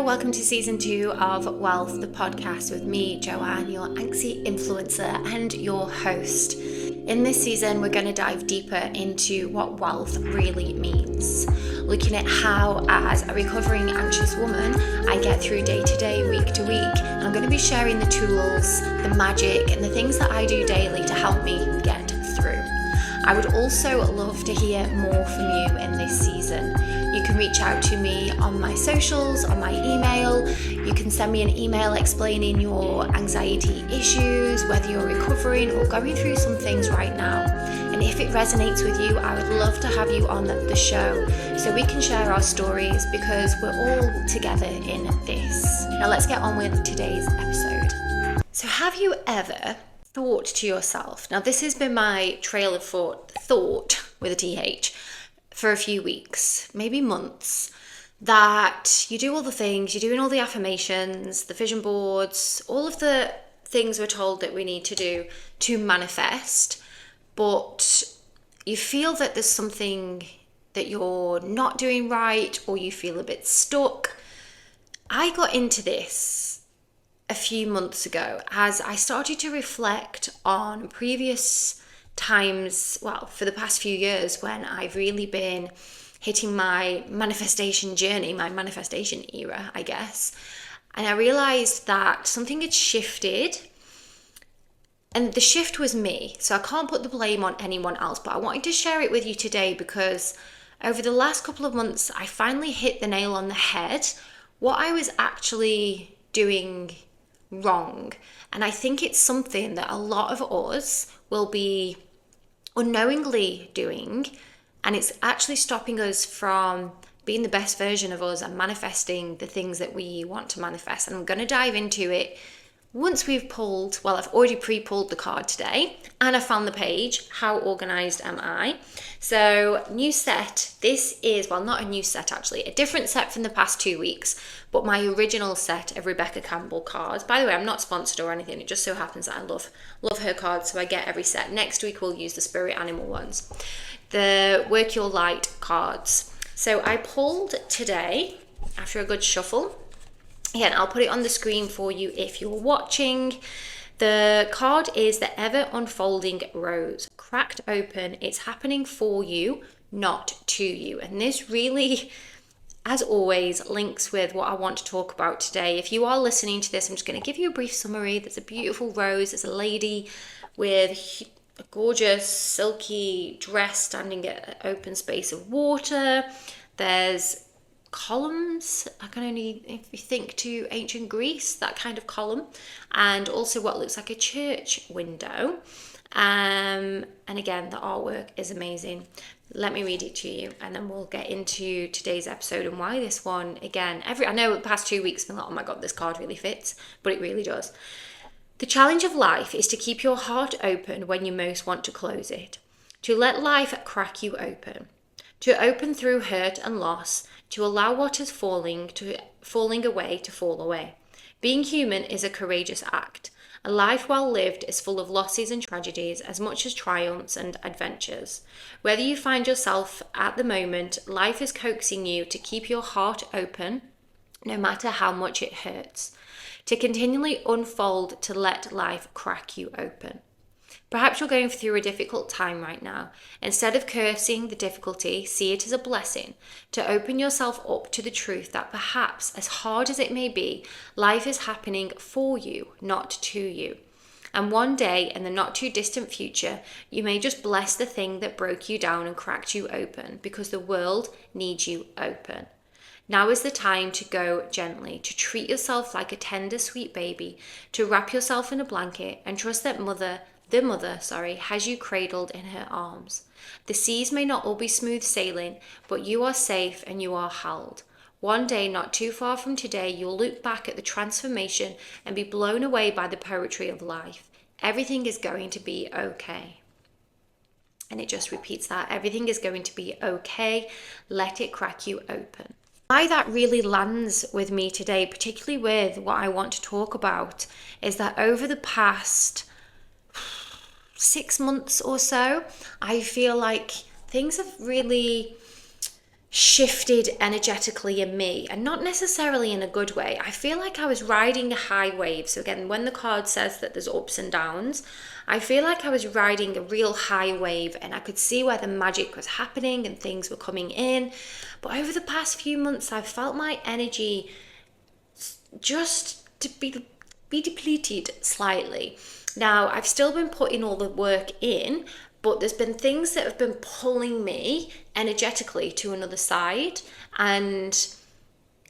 welcome to season 2 of Wealth, the podcast with me, Joanne, your anxiety influencer and your host. In this season, we're going to dive deeper into what wealth really means, looking at how, as a recovering anxious woman, I get through day to day, week to week, and I'm going to be sharing the tools, the magic, and the things that I do daily to help me get through. I would also love to hear more from you in this season. You can reach out to me on my socials, on my email. You can send me an email explaining your anxiety issues, whether you're recovering or going through some things right now. And if it resonates with you, I would love to have you on the show so we can share our stories, because we're all together in this. Now let's get on with today's episode. So have you ever thought to yourself, now this has been my trail of thought with a TH for a few weeks, maybe months, that you do all the things, you're doing all the affirmations, the vision boards, all of the things we're told that we need to do to manifest, but you feel that there's something that you're not doing right, or you feel a bit stuck. I got into this a few months ago as I started to reflect on previous times, well, for the past few years, when I've really been hitting my manifestation journey, my manifestation era, I guess. And I realized that something had shifted, and the shift was me. So I can't put the blame on anyone else, but I wanted to share it with you today because over the last couple of months, I finally hit the nail on the head, what I was actually doing wrong. And I think it's something that a lot of us will be unknowingly doing, and it's actually stopping us from being the best version of us and manifesting the things that we want to manifest. And I'm going to dive into it once we've pulled, well, I've already pre-pulled the card today and I found the page, How Organized Am I? So new set, this is, well, not a new set actually, a different set from the past 2 weeks, but my original set of Rebecca Campbell cards. By the way, I'm not sponsored or anything, it just so happens that I love her cards, so I get every set. Next week we'll use the spirit animal ones, the Work Your Light cards. So I pulled today, after a good shuffle, again, I'll put it on the screen for you if you're watching. The card is the ever unfolding rose. Cracked open, it's happening for you, not to you. And this really, as always, links with what I want to talk about today. If you are listening to this, I'm just going to give you a brief summary. There's a beautiful rose. There's a lady with a gorgeous silky dress standing at an open space of water. There's columns. I can only, if you think to ancient Greece, that kind of column, and also what looks like a church window. And again, the artwork is amazing. Let me read it to you, and then we'll get into today's episode and why this one, again, I know the past 2 weeks, I've been like, oh my God, this card really fits, but it really does. The challenge of life is to keep your heart open when you most want to close it, to let life crack you open, to open through hurt and loss, to allow what is falling away to fall away. Being human is a courageous act. A life well lived is full of losses and tragedies as much as triumphs and adventures. Whether you find yourself at the moment, life is coaxing you to keep your heart open, no matter how much it hurts, to continually unfold, to let life crack you open. Perhaps you're going through a difficult time right now. Instead of cursing the difficulty, see it as a blessing to open yourself up to the truth that perhaps, as hard as it may be, life is happening for you, not to you. And one day, in the not too distant future, you may just bless the thing that broke you down and cracked you open, because the world needs you open. Now is the time to go gently, to treat yourself like a tender, sweet baby, to wrap yourself in a blanket and trust that the mother has you cradled in her arms. The seas may not all be smooth sailing, but you are safe and you are held. One day, not too far from today, you'll look back at the transformation and be blown away by the poetry of life. Everything is going to be okay. And it just repeats that. Everything is going to be okay. Let it crack you open. Why that really lands with me today, particularly with what I want to talk about, is that over the past 6 months or so, I feel like things have really shifted energetically in me, and not necessarily in a good way. I feel like I was riding a high wave. So again, when the card says that there's ups and downs, I feel like I was riding a real high wave, and I could see where the magic was happening and things were coming in. But over the past few months, I've felt my energy just to be depleted slightly. Now, I've still been putting all the work in, but there's been things that have been pulling me energetically to another side. And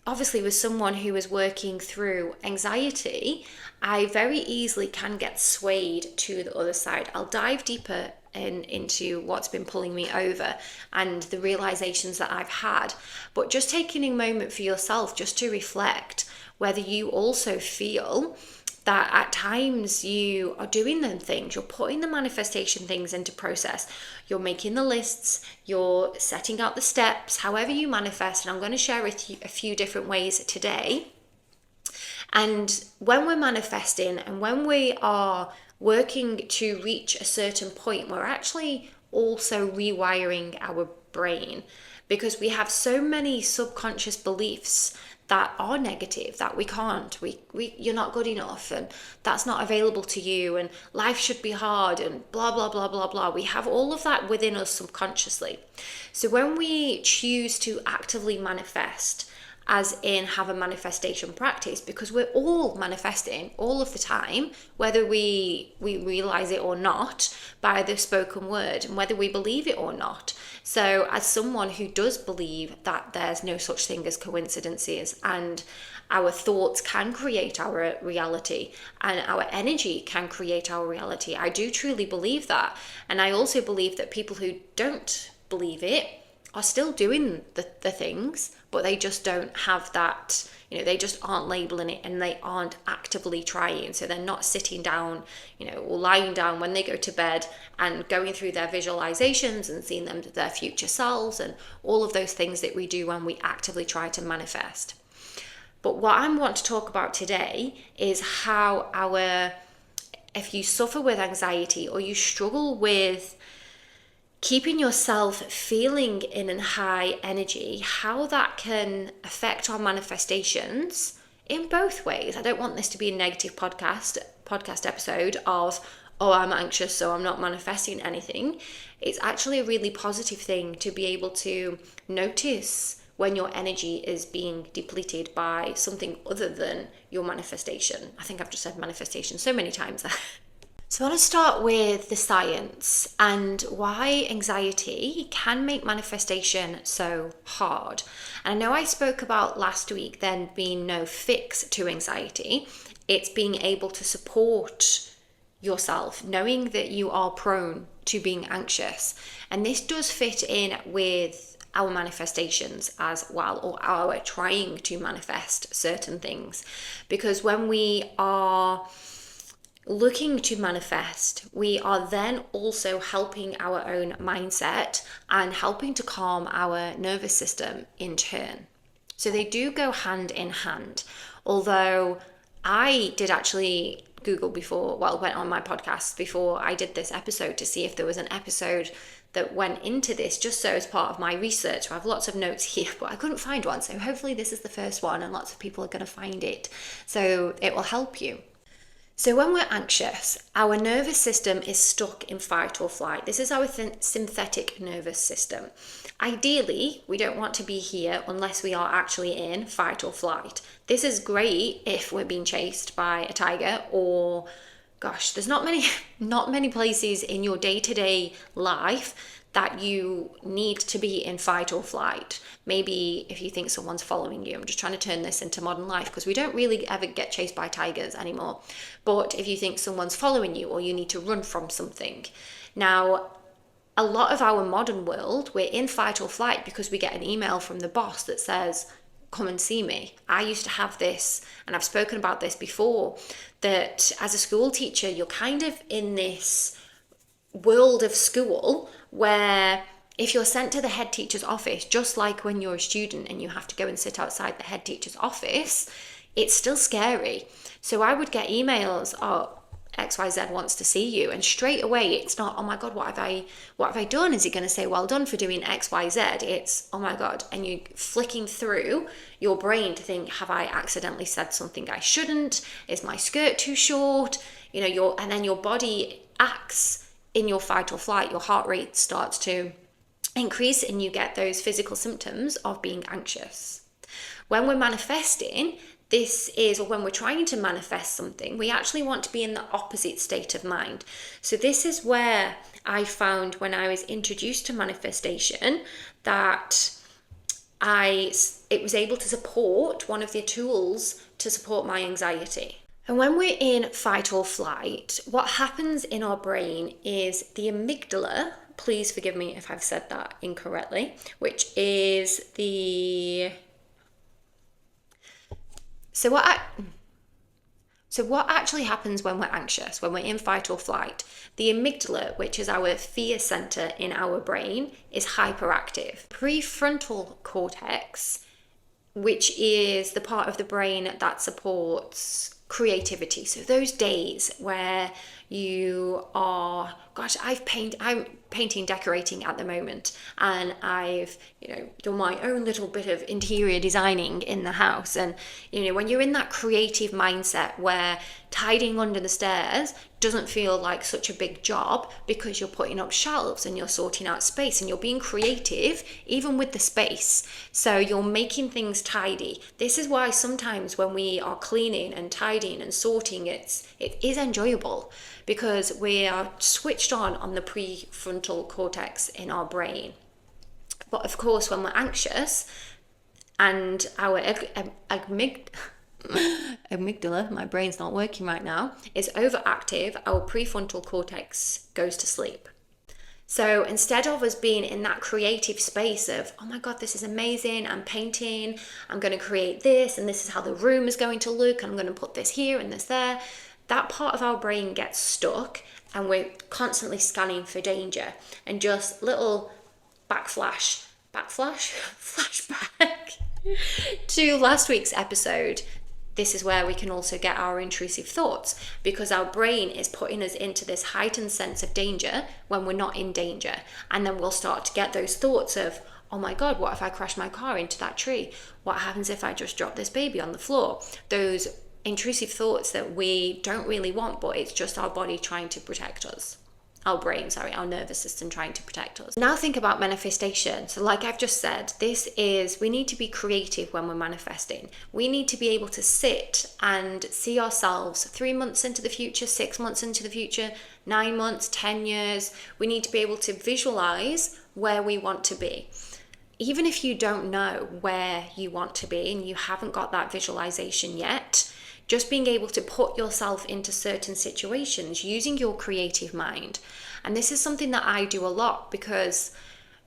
obviously, with someone who is working through anxiety, I very easily can get swayed to the other side. I'll dive deeper into what's been pulling me over and the realizations that I've had. But just taking a moment for yourself just to reflect whether you also feel that at times you are doing them things, you're putting the manifestation things into process, you're making the lists, you're setting out the steps, however you manifest. And I'm going to share with you a few different ways today. And when we're manifesting and when we are working to reach a certain point, we're actually also rewiring our brain, because we have so many subconscious beliefs that are negative, that we can't, you're not good enough, and that's not available to you, and life should be hard, and blah, blah, blah, blah, blah. We have all of that within us subconsciously. So when we choose to actively manifest, as in have a manifestation practice, because we're all manifesting all of the time, whether we realize it or not, by the spoken word, and whether we believe it or not. So as someone who does believe that there's no such thing as coincidences, and our thoughts can create our reality and our energy can create our reality, I do truly believe that. And I also believe that people who don't believe it are still doing the things, but they just don't have that, they just aren't labeling it, and they aren't actively trying. So they're not sitting down, or lying down when they go to bed and going through their visualizations and seeing them their future selves and all of those things that we do when we actively try to manifest. But what I want to talk about today is how if you suffer with anxiety or you struggle with keeping yourself feeling in a high energy, how that can affect our manifestations in both ways. I don't want this to be a negative podcast episode of, oh, I'm anxious, so I'm not manifesting anything. It's actually a really positive thing to be able to notice when your energy is being depleted by something other than your manifestation. I think I've just said manifestation so many times. So I want to start with the science and why anxiety can make manifestation so hard. And I know I spoke about last week then being no fix to anxiety. It's being able to support yourself, knowing that you are prone to being anxious. And this does fit in with our manifestations as well, or our trying to manifest certain things. Because when we are looking to manifest, we are then also helping our own mindset and helping to calm our nervous system in turn. So they do go hand in hand. Although I did actually Google went on my podcast before I did this episode to see if there was an episode that went into this, just so as part of my research. I have lots of notes here, but I couldn't find one. So hopefully this is the first one and lots of people are going to find it. So it will help you. So when we're anxious, our nervous system is stuck in fight or flight. This is our sympathetic nervous system. Ideally, we don't want to be here unless we are actually in fight or flight. This is great if we're being chased by a tiger, or there's not many places in your day-to-day life that you need to be in fight or flight. Maybe if you think someone's following you. I'm just trying to turn this into modern life because we don't really ever get chased by tigers anymore. But if you think someone's following you or you need to run from something. Now, a lot of our modern world, we're in fight or flight because we get an email from the boss that says, come and see me. I used to have this, and I've spoken about this before, that as a school teacher, you're kind of in this world of school where if you're sent to the head teacher's office, just like when you're a student and you have to go and sit outside the head teacher's office, it's still scary. So I would get emails, XYZ wants to see you. And straight away, it's not, oh my God, what have I done? Is he going to say, well done for doing XYZ? It's, oh my God. And you're flicking through your brain to think, have I accidentally said something I shouldn't? Is my skirt too short? And then your body acts in your fight or flight. Your heart rate starts to increase and you get those physical symptoms of being anxious. When we're manifesting, when we're trying to manifest something, we actually want to be in the opposite state of mind. So this is where I found when I was introduced to manifestation that it was able to support one of the tools to support my anxiety. And when we're in fight or flight, what happens in our brain is the amygdala, please forgive me if I've said that incorrectly, which is So what actually happens when we're anxious, when we're in fight or flight? The amygdala, which is our fear center in our brain, is hyperactive. Prefrontal cortex, which is the part of the brain that supports creativity. So those days where you are, I'm painting, decorating at the moment, and I've, done my own little bit of interior designing in the house. And, when you're in that creative mindset where tidying under the stairs doesn't feel like such a big job because you're putting up shelves and you're sorting out space and you're being creative even with the space. So you're making things tidy. This is why sometimes when we are cleaning and tidying and sorting, it is enjoyable because we are switched on the prefrontal cortex in our brain. But of course, when we're anxious and our amygdala, my brain's not working right now, is overactive, our prefrontal cortex goes to sleep. So instead of us being in that creative space of, oh my God, this is amazing, I'm painting, I'm going to create this, and this is how the room is going to look, and I'm going to put this here and this there, that part of our brain gets stuck and we're constantly scanning for danger. And just little flashback to last week's episode. This is where we can also get our intrusive thoughts, because our brain is putting us into this heightened sense of danger when we're not in danger. And then we'll start to get those thoughts of, oh my God, what if I crash my car into that tree? What happens if I just drop this baby on the floor? Those intrusive thoughts that we don't really want, but it's just our body trying to protect us. Our nervous system trying to protect us. Now think about manifestation. So like I've just said, we need to be creative when we're manifesting. We need to be able to sit and see ourselves 3 months into the future, 6 months into the future, 9 months, 10 years. We need to be able to visualize where we want to be. Even if you don't know where you want to be and you haven't got that visualization yet, just being able to put yourself into certain situations using your creative mind. And this is something that I do a lot because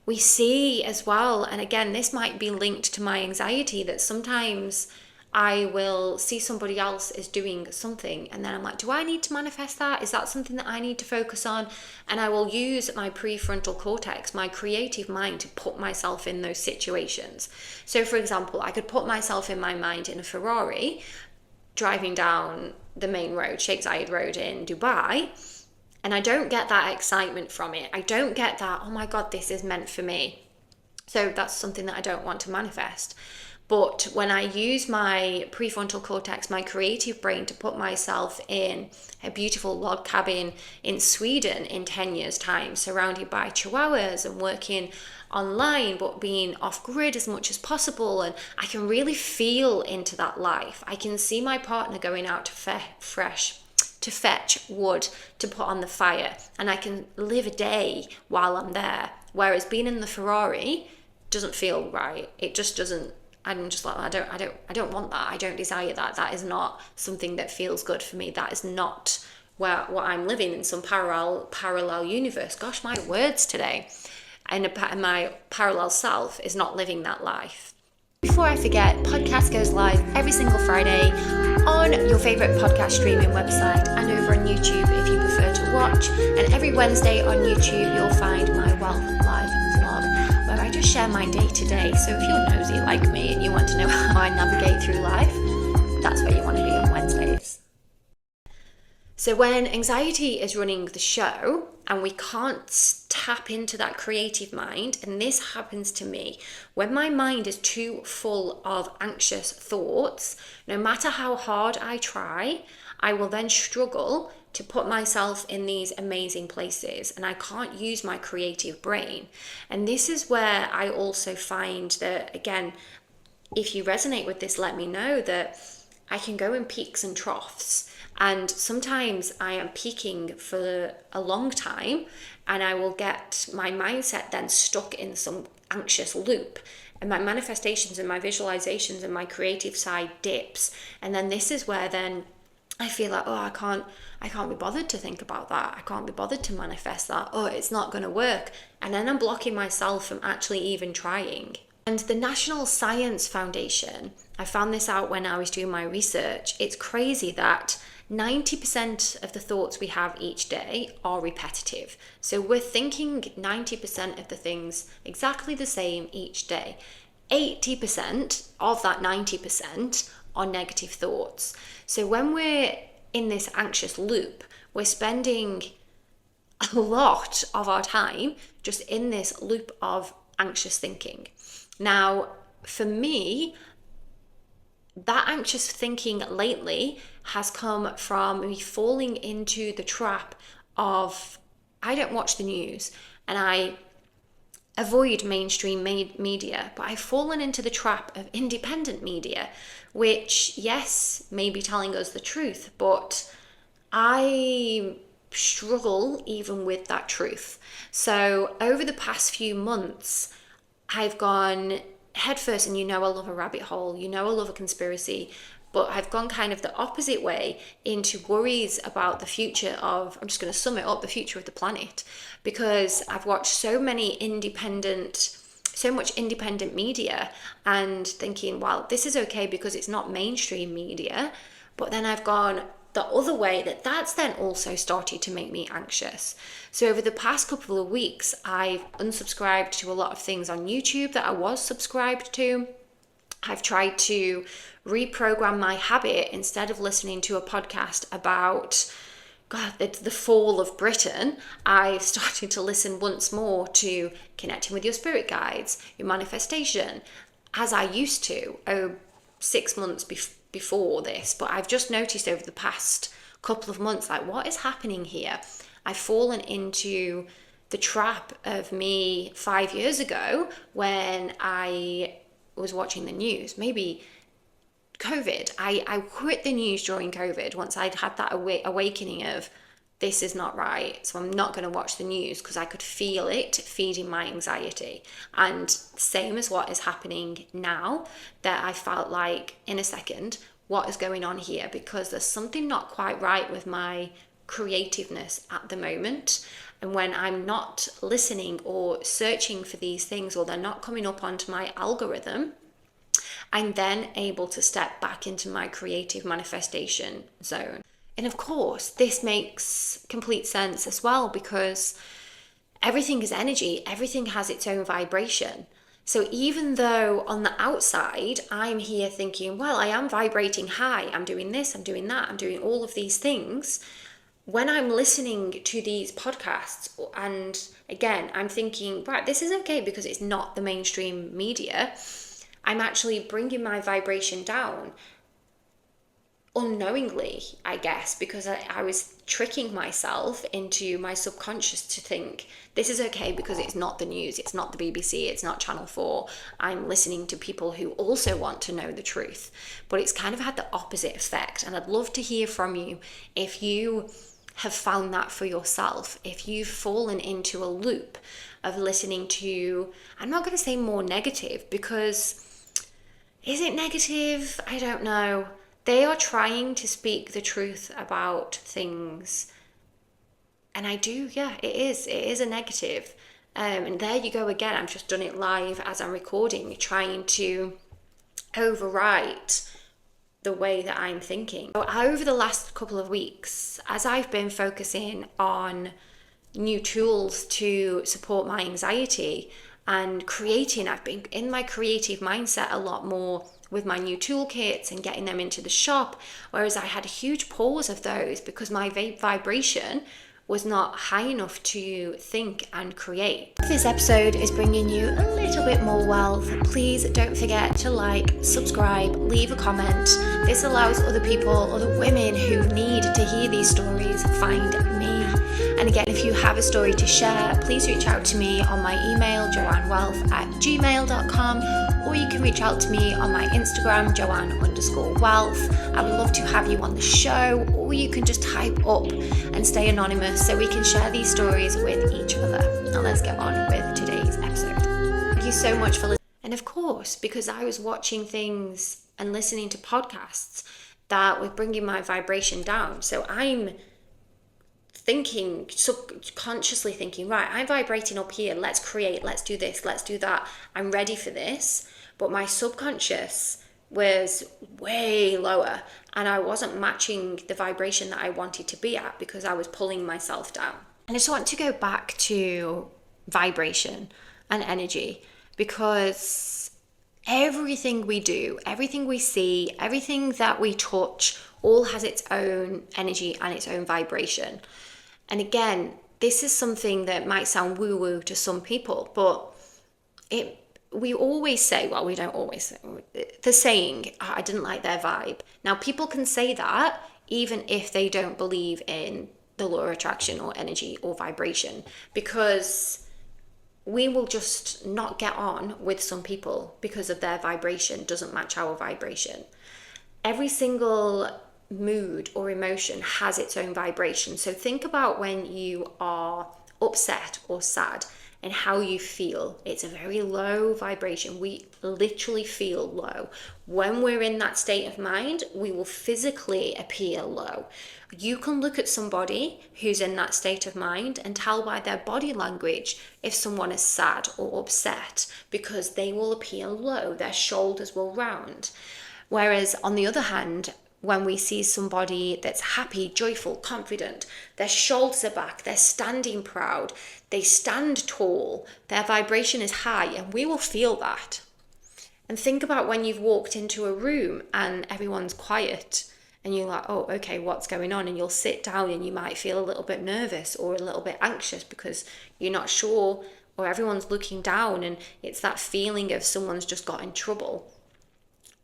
we see as well, and again, this might be linked to my anxiety, that sometimes I will see somebody else is doing something and then I'm like, do I need to manifest that? Is that something that I need to focus on? And I will use my prefrontal cortex, my creative mind, to put myself in those situations. So for example, I could put myself in my mind in a Ferrari driving down the main road, Sheikh Zayed Road in Dubai, and I don't get that excitement from it. I don't get that, oh my God, this is meant for me. So that's something that I don't want to manifest. But when I use my prefrontal cortex, my creative brain, to put myself in a beautiful log cabin in Sweden in 10 years' time, surrounded by chihuahuas and working online, but being off grid as much as possible, and I can really feel into that life. I can see my partner going out to fetch wood to put on the fire, and I can live a day while I'm there. Whereas being in the Ferrari doesn't feel right. It just doesn't. I'm just like, I don't want that. I don't desire that. That is not something that feels good for me. That is not what I'm living in, some parallel universe. Gosh, my words today. And my parallel self is not living that life. Before I forget, podcast goes live every single Friday on your favorite podcast streaming website and over on YouTube if you prefer to watch. And every Wednesday on YouTube, you'll find my Wealth Live vlog, where I just share my day to day. So if you're nosy like me and you want to know how I navigate through life, that's where you want to be on Wednesdays. So when anxiety is running the show and we can't tap into that creative mind, and this happens to me, when my mind is too full of anxious thoughts, no matter how hard I try, I will then struggle to put myself in these amazing places, and I can't use my creative brain. And this is where I also find that, again, if you resonate with this, let me know, that I can go in peaks and troughs. And sometimes I am peaking for a long time and I will get my mindset then stuck in some anxious loop, and my manifestations and my visualizations and my creative side dips. And then this is where then I feel like, oh, I can't be bothered to think about that. I can't be bothered to manifest that. Oh, it's not going to work. And then I'm blocking myself from actually even trying. And the National Science Foundation, I found this out when I was doing my research. It's crazy that 90% of the thoughts we have each day are repetitive. So we're thinking 90% of the things exactly the same each day. 80% of that 90% are negative thoughts. So when we're in this anxious loop, we're spending a lot of our time just in this loop of anxious thinking. Now, for me, that anxious thinking lately has come from me falling into the trap of, I don't watch the news and I avoid mainstream media, but I've fallen into the trap of independent media, which, yes, may be telling us the truth, but I struggle even with that truth. So over the past few months, I've gone headfirst, and I love a rabbit hole, I love a conspiracy, but I've gone kind of the opposite way into worries about the future of, I'm just going to sum it up, the future of the planet, because I've watched so much independent media and thinking, well, this is okay because it's not mainstream media. But then I've gone the other way, that's then also started to make me anxious. So over the past couple of weeks, I've unsubscribed to a lot of things on YouTube that I was subscribed to. I've tried to reprogram my habit. Instead of listening to a podcast about the fall of Britain, I've started to listen once more to connecting with your spirit guides, your manifestation, as I used to 6 months before this. But I've just noticed over the past couple of months, like, what is happening here? I've fallen into the trap of me 5 years ago when I was watching the news, maybe COVID. I quit the news during COVID once I'd had that awakening of, this is not right, so I'm not going to watch the news, because I could feel it feeding my anxiety. And same as what is happening now, that I felt like, in a second, what is going on here? Because there's something not quite right with my creativeness at the moment. And when I'm not listening or searching for these things, or they're not coming up onto my algorithm, I'm then able to step back into my creative manifestation zone. And of course, this makes complete sense as well, because everything is energy, everything has its own vibration. So even though on the outside, I'm here thinking, well, I am vibrating high, I'm doing this, I'm doing that, I'm doing all of these things, when I'm listening to these podcasts, and again, I'm thinking, right, this is okay because it's not the mainstream media, I'm actually bringing my vibration down unknowingly, I guess, because I was tricking myself into my subconscious to think, this is okay because it's not the news, it's not the BBC, it's not Channel 4. I'm listening to people who also want to know the truth. But it's kind of had the opposite effect. And I'd love to hear from you if you have found that for yourself, if you've fallen into a loop of listening to, I'm not going to say more negative, because is it negative? I don't know. They are trying to speak the truth about things. And I do, yeah, it is a negative. And there you go again. I've just done it live as I'm recording, trying to overwrite the way that I'm thinking. So over the last couple of weeks, as I've been focusing on new tools to support my anxiety and creating, I've been in my creative mindset a lot more with my new toolkits and getting them into the shop, whereas I had a huge pause of those because my vibration was not high enough to think and create. If this episode is bringing you a little bit more wealth, please don't forget to like, subscribe, leave a comment. This allows other people, other women who need to hear these stories, find me. And again, if you have a story to share, please reach out to me on my email, joannewealth@gmail.com, or you can reach out to me on my Instagram, joanne_wealth. I would love to have you on the show, or you can just type up and stay anonymous so we can share these stories with each other. Now let's get on with today's episode. Thank you so much for listening. And of course, because I was watching things and listening to podcasts that were bringing my vibration down. So I'm thinking, subconsciously thinking, right, I'm vibrating up here, let's create, let's do this, let's do that, I'm ready for this. But my subconscious was way lower and I wasn't matching the vibration that I wanted to be at because I was pulling myself down. And I just want to go back to vibration and energy, because everything we do, everything we see, everything that we touch, all has its own energy and its own vibration. And again, this is something that might sound woo-woo to some people, but we always say, well, we don't always say, the saying, I didn't like their vibe. Now, people can say that even if they don't believe in the law of attraction or energy or vibration, because we will just not get on with some people because of their vibration doesn't match our vibration. Every single mood or emotion has its own vibration. So think about when you are upset or sad and how you feel. It's a very low vibration. We literally feel low. When we're in that state of mind, we will physically appear low. You can look at somebody who's in that state of mind and tell by their body language if someone is sad or upset, because they will appear low. Their shoulders will round. Whereas on the other hand, when we see somebody that's happy, joyful, confident, their shoulders are back, they're standing proud, they stand tall, their vibration is high, and we will feel that. And think about when you've walked into a room and everyone's quiet and you're like, oh, okay, what's going on? And you'll sit down and you might feel a little bit nervous or a little bit anxious because you're not sure, or everyone's looking down, and it's that feeling of someone's just got in trouble.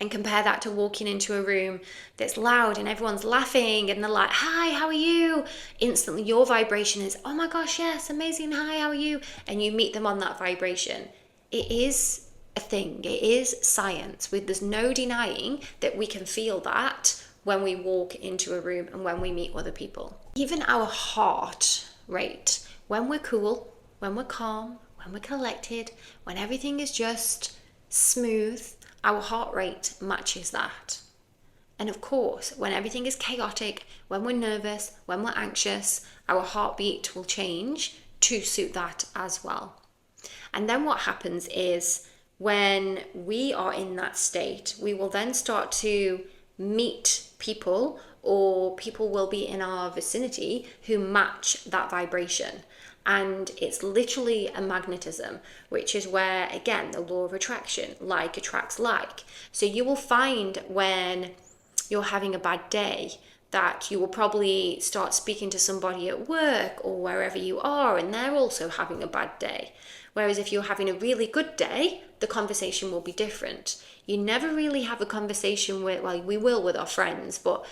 And compare that to walking into a room that's loud and everyone's laughing and they're like, hi, how are you? Instantly your vibration is, oh my gosh, yes, amazing, hi, how are you? And you meet them on that vibration. It is a thing, it is science. There's no denying that we can feel that when we walk into a room and when we meet other people. Even our heart rate, when we're cool, when we're calm, when we're collected, when everything is just smooth, our heart rate matches that. And of course, when everything is chaotic, when we're nervous, when we're anxious, our heartbeat will change to suit that as well. And then what happens is when we are in that state, we will then start to meet people, or people will be in our vicinity who match that vibration. And it's literally a magnetism, which is where, again, the law of attraction, like attracts like. So you will find when you're having a bad day that you will probably start speaking to somebody at work or wherever you are, and they're also having a bad day. Whereas if you're having a really good day, the conversation will be different. You never really have a conversation with, well, we will with our friends, but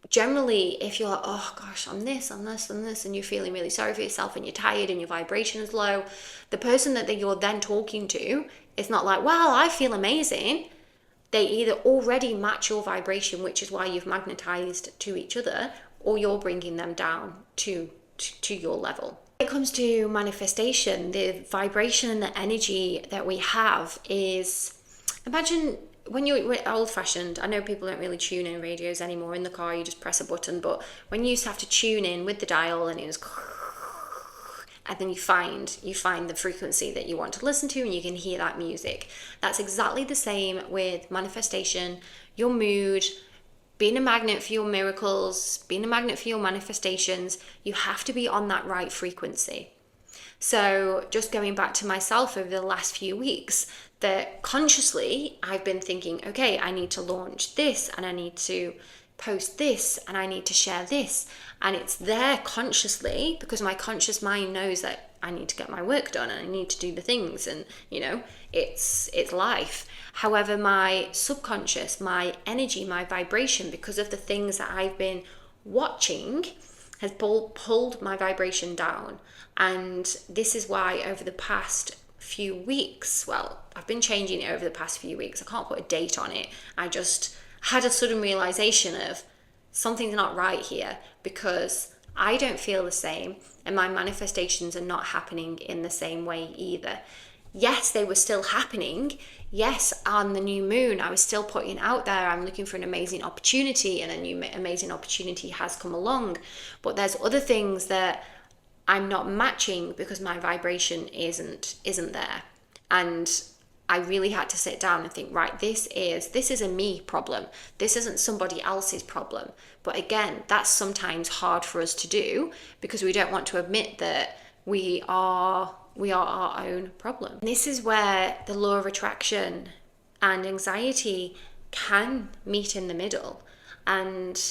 generally, if you're like, oh gosh, I'm this, and you're feeling really sorry for yourself and you're tired and your vibration is low, the person that you're then talking to is not like, well, I feel amazing. They either already match your vibration, which is why you've magnetized to each other, or you're bringing them down to your level. When it comes to manifestation, the vibration and the energy that we have is, imagine when you're old-fashioned, I know people don't really tune in radios anymore. In the car, you just press a button. But when you used to have to tune in with the dial, and it was, and then you find the frequency that you want to listen to, and you can hear that music. That's exactly the same with manifestation, your mood, being a magnet for your miracles, being a magnet for your manifestations. You have to be on that right frequency. So just going back to myself over the last few weeks, that consciously I've been thinking, okay, I need to launch this and I need to post this and I need to share this. And it's there consciously because my conscious mind knows that I need to get my work done and I need to do the things, and it's life. However, my subconscious, my energy, my vibration, because of the things that I've been watching, has pulled my vibration down. And this is why over the past few weeks, well, I've been changing it over the past few weeks. I can't put a date on it. I just had a sudden realization of something's not right here, because I don't feel the same and my manifestations are not happening in the same way either. Yes, they were still happening. Yes, on the new moon, I was still putting out there, I'm looking for an amazing opportunity, and a new amazing opportunity has come along. But there's other things that I'm not matching because my vibration isn't there. And I really had to sit down and think, right, this is a me problem. This isn't somebody else's problem. But again, that's sometimes hard for us to do because we don't want to admit that we are our own problem. This is where the law of attraction and anxiety can meet in the middle. And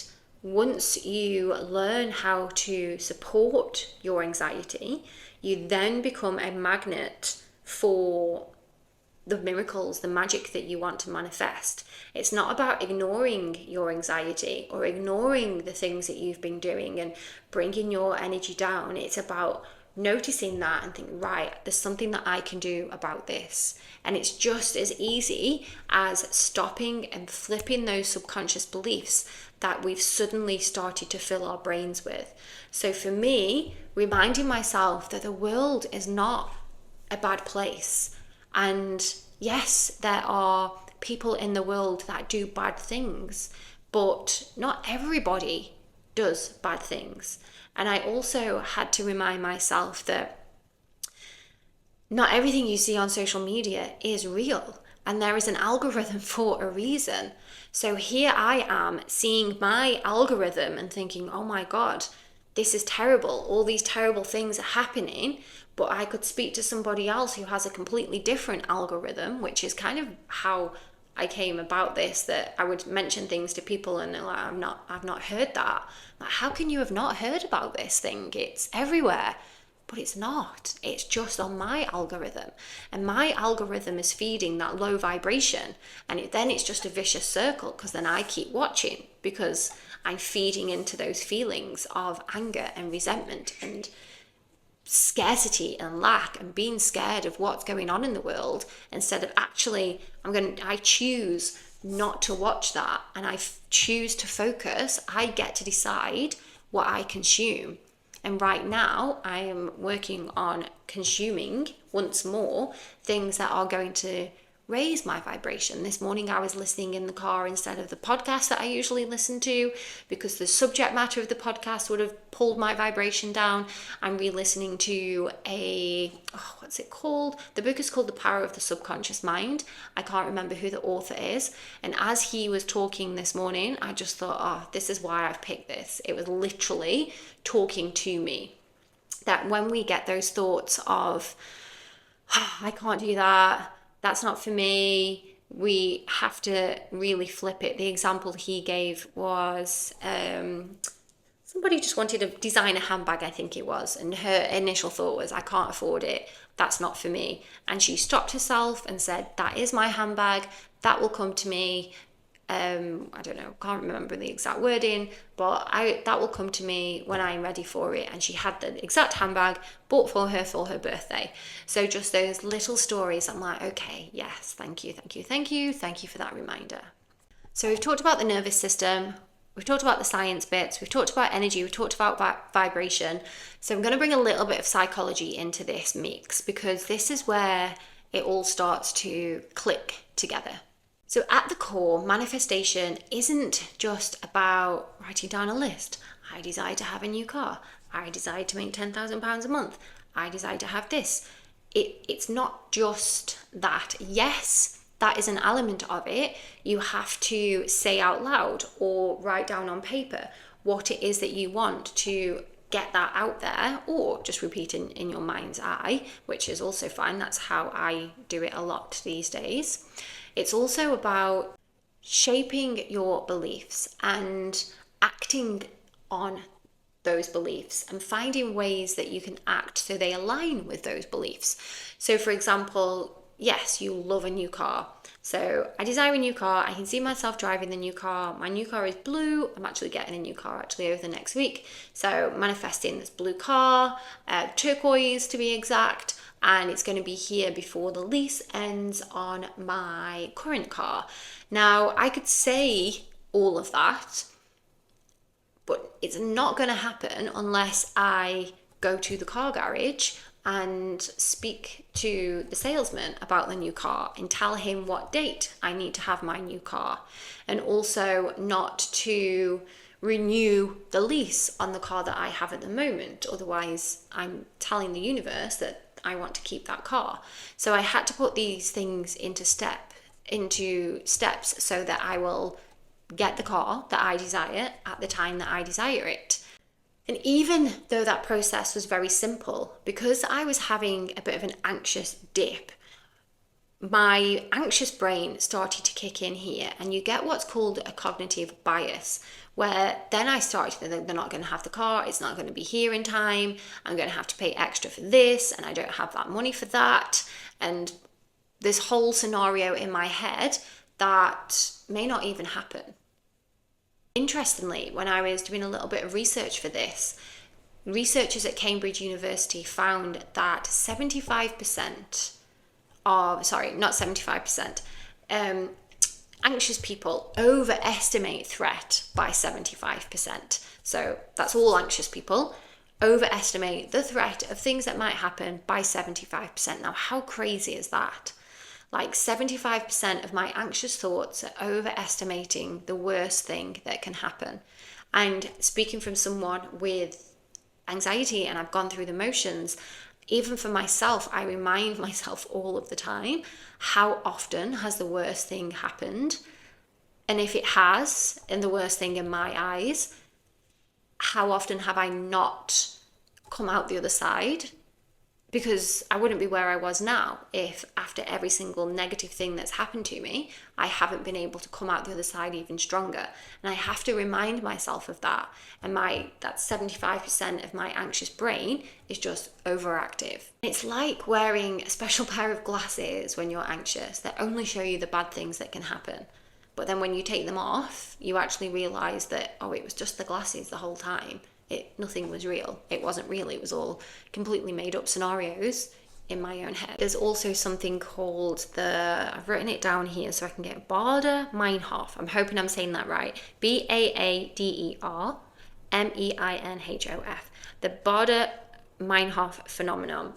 once you learn how to support your anxiety, you then become a magnet for the miracles, the magic that you want to manifest. It's not about ignoring your anxiety or ignoring the things that you've been doing and bringing your energy down. It's about noticing that and think, right, there's something that I can do about this. And it's just as easy as stopping and flipping those subconscious beliefs that we've suddenly started to fill our brains with. So for me, reminding myself that the world is not a bad place. And yes, there are people in the world that do bad things, but not everybody does bad things. And I also had to remind myself that not everything you see on social media is real, and there is an algorithm for a reason. So here I am seeing my algorithm and thinking, oh my God, this is terrible. All these terrible things are happening. But I could speak to somebody else who has a completely different algorithm, which is kind of how I came about this, that I would mention things to people and they're like, I've not heard that. Like, how can you have not heard about this thing? It's everywhere. But it's not. It's just on my algorithm. And my algorithm is feeding that low vibration. And then it's just a vicious circle, because then I keep watching because I'm feeding into those feelings of anger and resentment and scarcity and lack and being scared of what's going on in the world, instead of actually I choose not to watch that, and I choose to focus. I get to decide what I consume. And right now I am working on consuming once more things that are going to raise my vibration. This morning I was listening in the car instead of the podcast that I usually listen to, because the subject matter of the podcast would have pulled my vibration down. I'm re-listening to what's it called? The book is called The Power of the Subconscious Mind. I can't remember who the author is. And as he was talking this morning, I just thought, this is why I've picked this. It was literally talking to me. That when we get those thoughts of, I can't do that, that's not for me, we have to really flip it. The example he gave was somebody just wanted to design a handbag, I think it was, and her initial thought was, I can't afford it, that's not for me. And she stopped herself and said, that is my handbag, that will come to me. I don't know, can't remember the exact wording, but that will come to me when I'm ready for it. And she had the exact handbag bought for her birthday. So just those little stories, I'm like, okay, yes, thank you for that reminder. So we've talked about the nervous system, we've talked about the science bits, we've talked about energy, we've talked about vibration. So I'm going to bring a little bit of psychology into this mix, because this is where it all starts to click together. So at the core, manifestation isn't just about writing down a list. I desire to have a new car. I desire to make £10,000 a month. I desire to have this. It's not just that. Yes, that is an element of it. You have to say out loud or write down on paper what it is that you want to get that out there, or just repeat in your mind's eye, which is also fine. That's how I do it a lot these days. It's also about shaping your beliefs and acting on those beliefs and finding ways that you can act so they align with those beliefs. So for example, yes, you love a new car. So I desire a new car. I can see myself driving the new car. My new car is blue. I'm actually getting a new car actually over the next week. So manifesting this blue car, turquoise to be exact, and it's going to be here before the lease ends on my current car. Now, I could say all of that, but it's not going to happen unless I go to the car garage and speak to the salesman about the new car and tell him what date I need to have my new car, and also not to renew the lease on the car that I have at the moment. Otherwise, I'm telling the universe that I want to keep that car. So I had to put these things into steps so that I will get the car that I desire at the time that I desire it. And even though that process was very simple, because I was having a bit of an anxious dip, my anxious brain started to kick in here, and you get what's called a cognitive bias, where then I started to think they're not going to have the car, it's not going to be here in time, I'm going to have to pay extra for this, and I don't have that money for that, and this whole scenario in my head that may not even happen. Interestingly, when I was doing a little bit of research for this, researchers at Cambridge University found that 75% anxious people overestimate threat by 75%. So that's all anxious people overestimate the threat of things that might happen by 75%. Now, how crazy is that? Like 75% of my anxious thoughts are overestimating the worst thing that can happen. And speaking from someone with anxiety, and I've gone through the motions, even for myself, I remind myself all of the time, how often has the worst thing happened? And if it has, and the worst thing in my eyes, how often have I not come out the other side? Because I wouldn't be where I was now if after every single negative thing that's happened to me, I haven't been able to come out the other side even stronger. And I have to remind myself of that. And that 75% of my anxious brain is just overactive. It's like wearing a special pair of glasses when you're anxious that only show you the bad things that can happen. But then when you take them off, you actually realize that, oh, it was just the glasses the whole time. Nothing was real. It wasn't real. It was all completely made up scenarios in my own head. There's also something called I've written it down here so I can get Baader-Meinhof. I'm hoping I'm saying that right. Baader-Meinhof. The Baader-Meinhof phenomenon,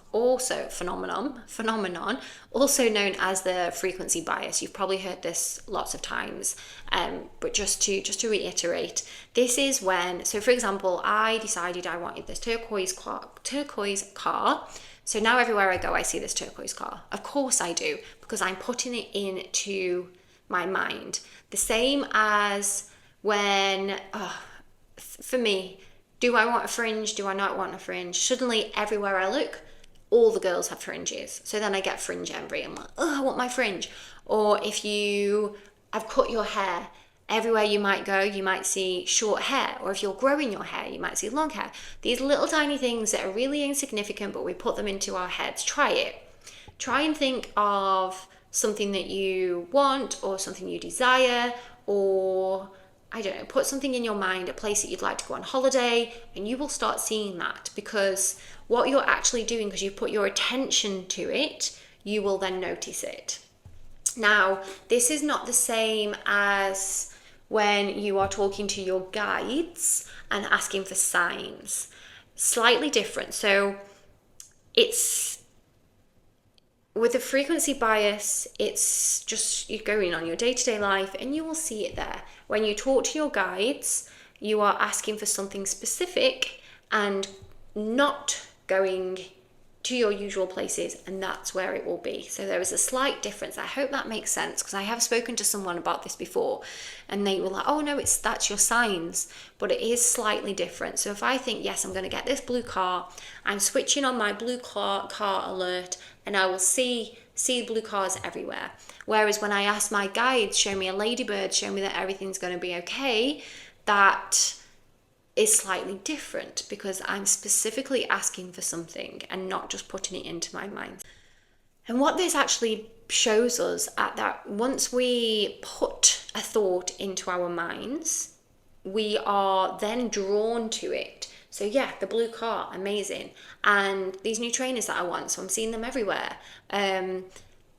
also known as the frequency bias. You've probably heard this lots of times, but just to reiterate, this is when, so for example, I decided I wanted this turquoise car. So now everywhere I go, I see this turquoise car. Of course I do, because I'm putting it into my mind. The same as when, for me, do I want a fringe? Do I not want a fringe? Suddenly, everywhere I look, all the girls have fringes. So then I get fringe envy. I'm like, oh, I want my fringe. Or if I've cut your hair, everywhere you might go, you might see short hair. Or if you're growing your hair, you might see long hair. These little tiny things that are really insignificant, but we put them into our heads. Try it. Try and think of something that you want or something you desire, or I don't know, put something in your mind, a place that you'd like to go on holiday, and you will start seeing that, because what you're actually doing, because you put your attention to it, you will then notice it. Now, this is not the same as when you are talking to your guides and asking for signs. Slightly different. So it's with the frequency bias, it's just you're going on your day-to-day life and you will see it there. When you talk to your guides, you are asking for something specific and not going to your usual places, and that's where it will be. So there is a slight difference. I hope that makes sense, because I have spoken to someone about this before and they were like, oh no, that's your signs, but it is slightly different. So if I think, yes, I'm going to get this blue car, I'm switching on my blue car alert, and I will see blue cars everywhere. Whereas when I ask my guides, show me a ladybird, show me that everything's going to be okay, that is slightly different, because I'm specifically asking for something and not just putting it into my mind. And what this actually shows us at that, once we put a thought into our minds, we are then drawn to it. So yeah, the blue car, amazing. And these new trainers that I want, so I'm seeing them everywhere.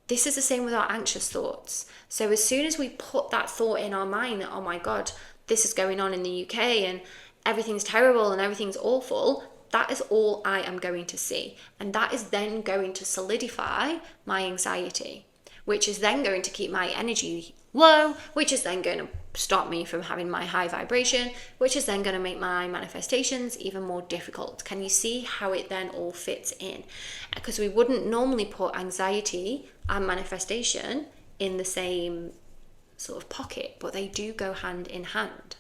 This is the same with our anxious thoughts. So as soon as we put that thought in our mind that, oh my God, this is going on in the UK and everything's terrible and everything's awful, that is all I am going to see. And that is then going to solidify my anxiety, which is then going to keep my energy low, which is then going to stop me from having my high vibration, which is then going to make my manifestations even more difficult. Can you see how it then all fits in? Because we wouldn't normally put anxiety and manifestation in the same sort of pocket, but they do go hand in hand.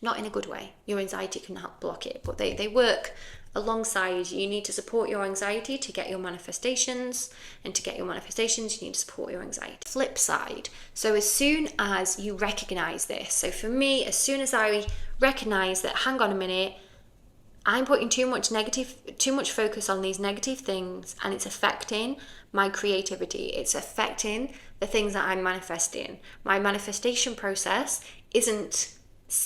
Not in a good way. Your anxiety can help block it, but they work alongside. You need to support your anxiety to get your manifestations, and to get your manifestations, you need to support your anxiety. Flip side. So as soon as you recognize this, so for me, as soon as I recognize that, hang on a minute, I'm putting too much focus on these negative things, and it's affecting my creativity. It's affecting the things that I'm manifesting. My manifestation process isn't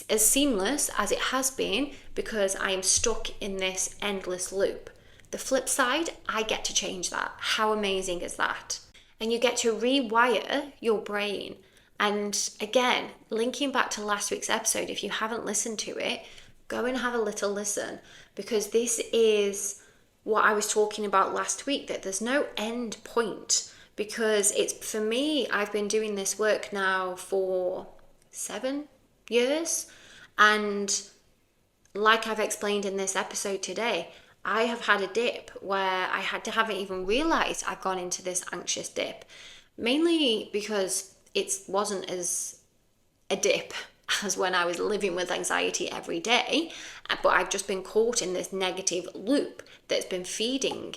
as seamless as it has been because I am stuck in this endless loop. The flip side, I get to change that. How amazing is that? And you get to rewire your brain. And again, linking back to last week's episode, if you haven't listened to it, go and have a little listen, because this is what I was talking about last week, that there's no end point. Because it's, for me, I've been doing this work now for 7 years, and like I've explained in this episode today, I have had a dip where I haven't even realized I've gone into this anxious dip, mainly because it wasn't as a dip as when I was living with anxiety every day, but I've just been caught in this negative loop that's been feeding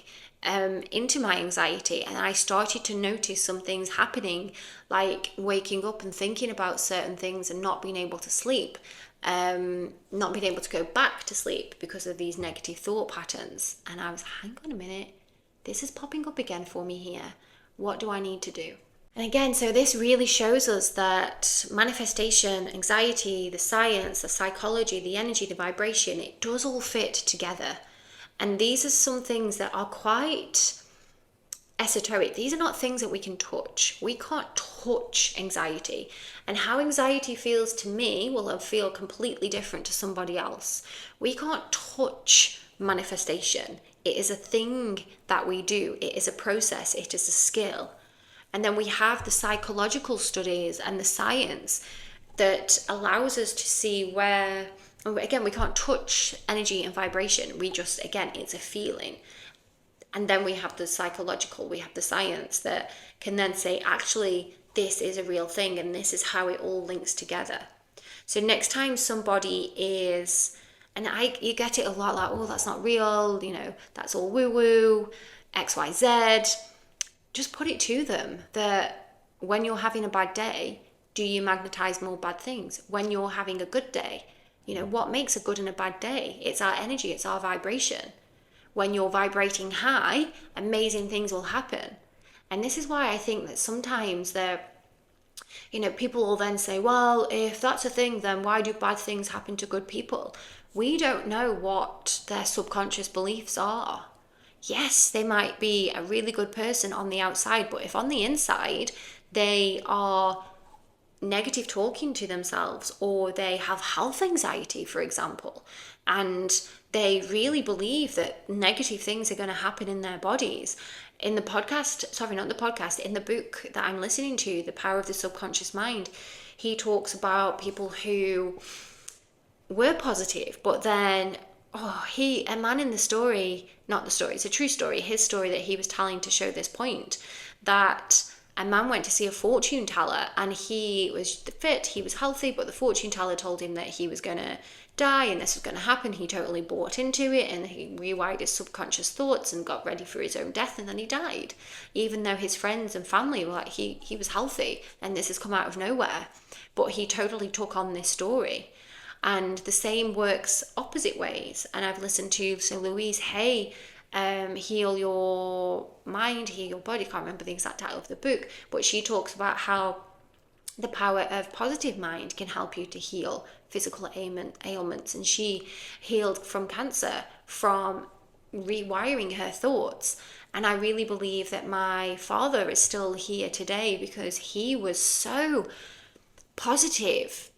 into my anxiety. And I started to notice some things happening, like waking up and thinking about certain things and not being able to sleep, not being able to go back to sleep because of these negative thought patterns. And I was, hang on a minute, this is popping up again for me here. What do I need to do? And again, so this really shows us that manifestation, anxiety, the science, the psychology, the energy, the vibration, it does all fit together. And these are some things that are quite esoteric. These are not things that we can touch. We can't touch anxiety. And how anxiety feels to me will feel completely different to somebody else. We can't touch manifestation. It is a thing that we do. It is a process. It is a skill. And then we have the psychological studies and the science that allows us to see where, again, we can't touch energy and vibration. We just, again, it's a feeling. And then we have the psychological, we have the science that can then say, actually, this is a real thing and this is how it all links together. So next time somebody is, and you get it a lot, like, oh, that's not real, that's all woo-woo, XYZ. Just put it to them that when you're having a bad day, do you magnetize more bad things? When you're having a good day, what makes a good and a bad day? It's our energy, it's our vibration. When you're vibrating high, amazing things will happen. And this is why I think that sometimes people will then say, well, if that's a thing, then why do bad things happen to good people? We don't know what their subconscious beliefs are. Yes, they might be a really good person on the outside, but if on the inside they are negative talking to themselves, or they have health anxiety, for example, and they really believe that negative things are going to happen in their bodies. In the in the book that I'm listening to, The Power of the Subconscious Mind, he talks about people who were positive, but then a man in the story, not the story, it's a true story, his story that he was telling to show this point, that a man went to see a fortune teller and he was fit, he was healthy, but the fortune teller told him that he was going to die and this was going to happen. He totally bought into it and he rewired his subconscious thoughts and got ready for his own death, and then he died. Even though his friends and family were like, he was healthy and this has come out of nowhere. But he totally took on this story. And the same works opposite ways. And I've listened to Louise Hay, Heal Your Mind, Heal Your Body. I can't remember the exact title of the book, but she talks about how the power of positive mind can help you to heal physical ailments. And she healed from cancer from rewiring her thoughts. And I really believe that my father is still here today because he was so positive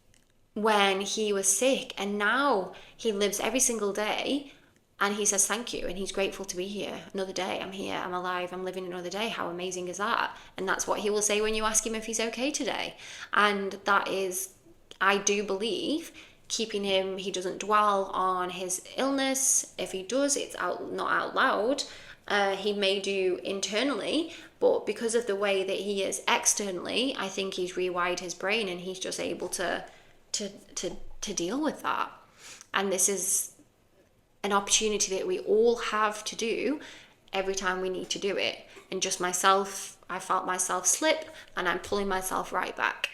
when he was sick, and now he lives every single day and he says thank you and he's grateful to be here. Another day, I'm here, I'm alive, I'm living another day. How amazing is that? And that's what he will say when you ask him if he's okay today. And that is, I do believe, keeping him, he doesn't dwell on his illness. If he does, it's not out loud. He may do internally, but because of the way that he is externally, I think he's rewired his brain and he's just able to deal with that. And this is an opportunity that we all have to do every time we need to do it. And just myself, I felt myself slip and I'm pulling myself right back.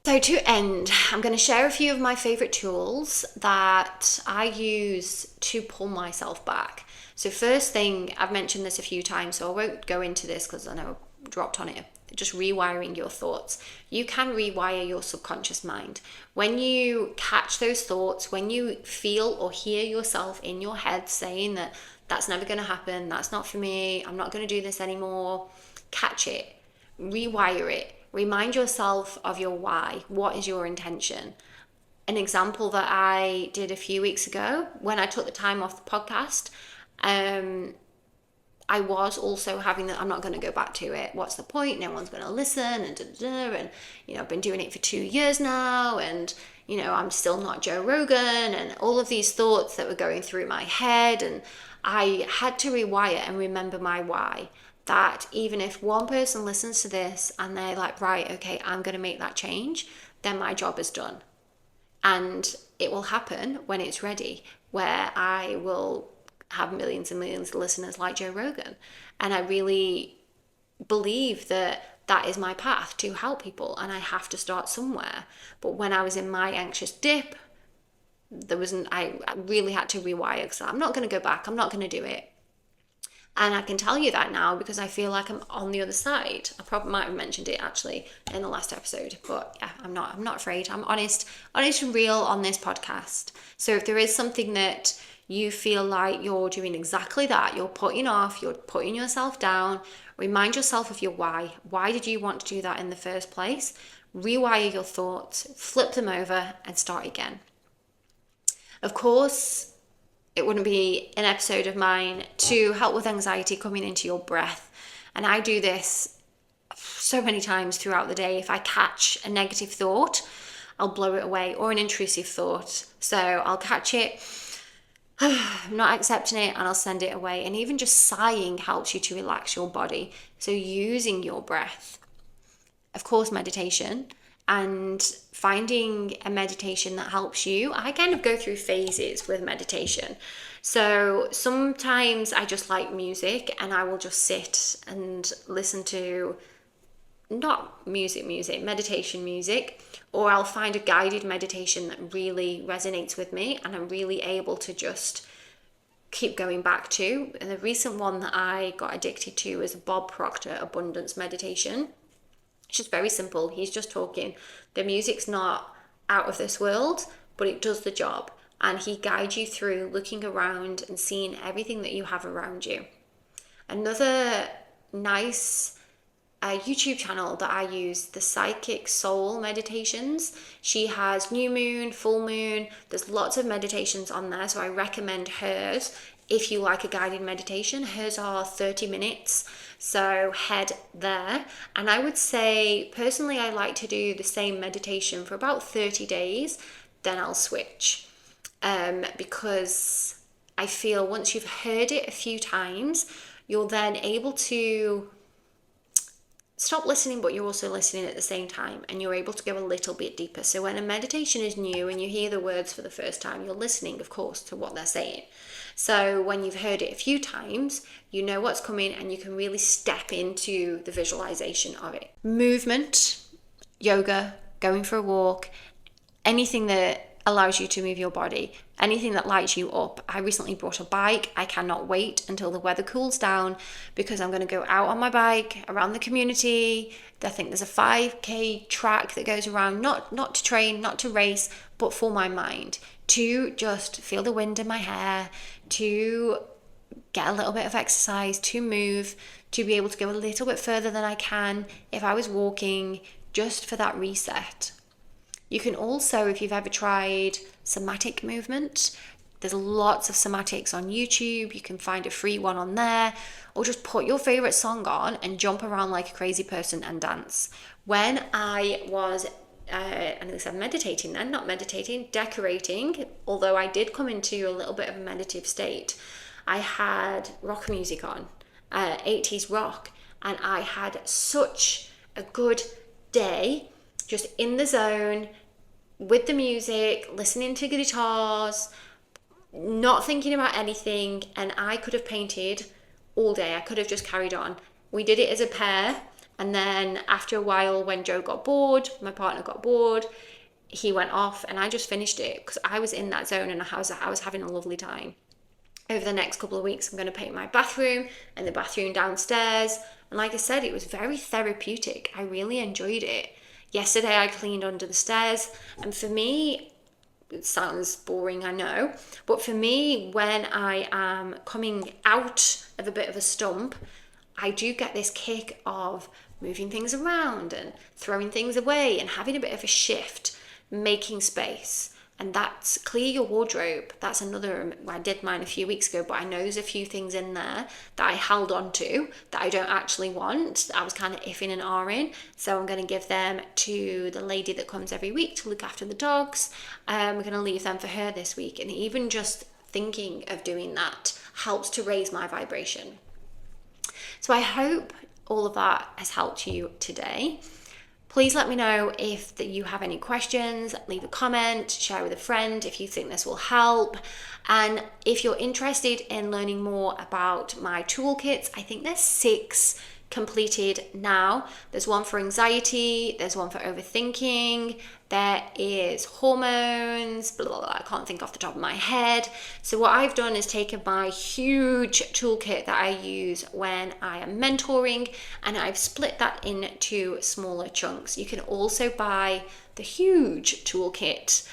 So to end, I'm going to share a few of my favorite tools that I use to pull myself back. So first thing, I've mentioned this a few times, so I won't go into this because I know I dropped on it. Just rewiring your thoughts. You can rewire your subconscious mind. When you catch those thoughts, when you feel or hear yourself in your head saying that that's never going to happen, that's not for me, I'm not going to do this anymore, catch it, rewire it. Remind yourself of your why. What is your intention? An example that I did a few weeks ago when I took the time off the podcast, I was also having that I'm not going to go back to it. What's the point? No one's going to listen and I've been doing it for 2 years now and I'm still not Joe Rogan and all of these thoughts that were going through my head, and I had to rewire and remember my why. That even if one person listens to this and they're like, right, okay, I'm going to make that change, then my job is done. And it will happen when it's ready, where I will have millions and millions of listeners like Joe Rogan. And I really believe that that is my path to help people, and I have to start somewhere. But when I was in my anxious dip, I really had to rewire, because I'm not going to go back, I'm not going to do it. And I can tell you that now because I feel like I'm on the other side. I probably might have mentioned it actually in the last episode, but yeah, I'm not afraid. I'm honest and real on this podcast. So if there is something that you feel like you're doing exactly that, you're putting off, you're putting yourself down, remind yourself of your why. Why did you want to do that in the first place? Rewire your thoughts, flip them over and start again. Of course, it wouldn't be an episode of mine to help with anxiety coming into your breath. And I do this so many times throughout the day. If I catch a negative thought, I'll blow it away, or an intrusive thought. So I'll catch it, I'm not accepting it, and I'll send it away. And even just sighing helps you to relax your body. So using your breath. Of course, meditation. And finding a meditation that helps you. I kind of go through phases with meditation. So sometimes I just like music and I will just sit and listen to not meditation music, or I'll find a guided meditation that really resonates with me and I'm really able to just keep going back to. And the recent one that I got addicted to is Bob Proctor Abundance Meditation. It's just very simple. He's just talking. The music's not out of this world, but it does the job. And he guides you through looking around and seeing everything that you have around you. Another nice YouTube channel that I use, the Psychic Soul Meditations. She has new moon, full moon. There's lots of meditations on there, so I recommend hers. If you like a guided meditation, hers are 30 minutes, so head there. And I would say, personally, I like to do the same meditation for about 30 days, then I'll switch. Because I feel once you've heard it a few times, you're then able to stop listening, but you're also listening at the same time, and you're able to go a little bit deeper. So when a meditation is new and you hear the words for the first time, you're listening, of course, to what they're saying. So when you've heard it a few times, you know what's coming and you can really step into the visualization of it. Movement, yoga, going for a walk, anything that allows you to move your body, anything that lights you up. I recently bought a bike. I cannot wait until the weather cools down because I'm going to go out on my bike around the community. I think there's a 5k track that goes around, not to train, not to race, but for my mind, to just feel the wind in my hair, to get a little bit of exercise, to move, to be able to go a little bit further than I can if I was walking, just for that reset. You can also, if you've ever tried somatic movement, there's lots of somatics on YouTube. You can find a free one on there, or just put your favorite song on and jump around like a crazy person and dance. When I was, decorating, although I did come into a little bit of a meditative state, I had rock music on, 80s rock, and I had such a good day, just in the zone, with the music, listening to guitars, not thinking about anything, and I could have painted all day. I could have just carried on. We did it as a pair, and then after a while, when Joe got bored, my partner got bored, he went off, and I just finished it because I was in that zone and I was having a lovely time. Over the next couple of weeks, I'm going to paint my bathroom and the bathroom downstairs, and like I said, it was very therapeutic. I really enjoyed it. Yesterday I cleaned under the stairs, and for me, it sounds boring, I know, but for me, when I am coming out of a bit of a stump, I do get this kick of moving things around and throwing things away and having a bit of a shift, making space. And that's clear your wardrobe. That's another, I did mine a few weeks ago, but I know there's a few things in there that I held on to that I don't actually want. I was kind of iffing and ahhing. So I'm going to give them to the lady that comes every week to look after the dogs. We're going to leave them for her this week. And even just thinking of doing that helps to raise my vibration. So I hope all of that has helped you today. Please let me know if you have any questions, leave a comment, share with a friend if you think this will help. And if you're interested in learning more about my toolkits, I think there's 6 completed now. There's one for anxiety, there's one for overthinking, there is hormones, blah, blah, blah, I can't think off the top of my head. So what I've done is taken my huge toolkit that I use when I am mentoring, and I've split that into smaller chunks. You can also buy the huge toolkit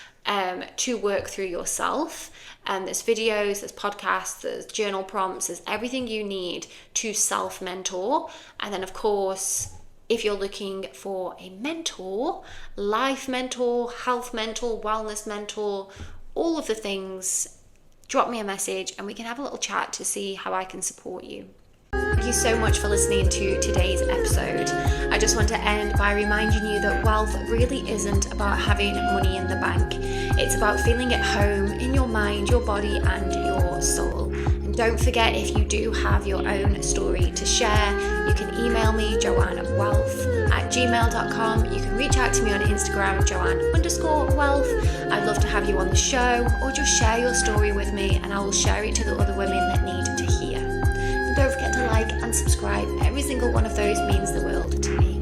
to work through yourself. There's videos, there's podcasts, there's journal prompts, there's everything you need to self-mentor. And then of course, if you're looking for a mentor, life mentor, health mentor, wellness mentor, all of the things, drop me a message and we can have a little chat to see how I can support you. Thank you so much for listening to today's episode. I just want to end by reminding you that wealth really isn't about having money in the bank. It's about feeling at home in your mind, your body, and your soul. And don't forget, if you do have your own story to share, you can email me, joannewealth@gmail.com. You can reach out to me on Instagram, joanne_wealth. I'd love to have you on the show, or just share your story with me and I will share it to the other women that need to hear. Don't forget to like and subscribe. Every single one of those means the world to me.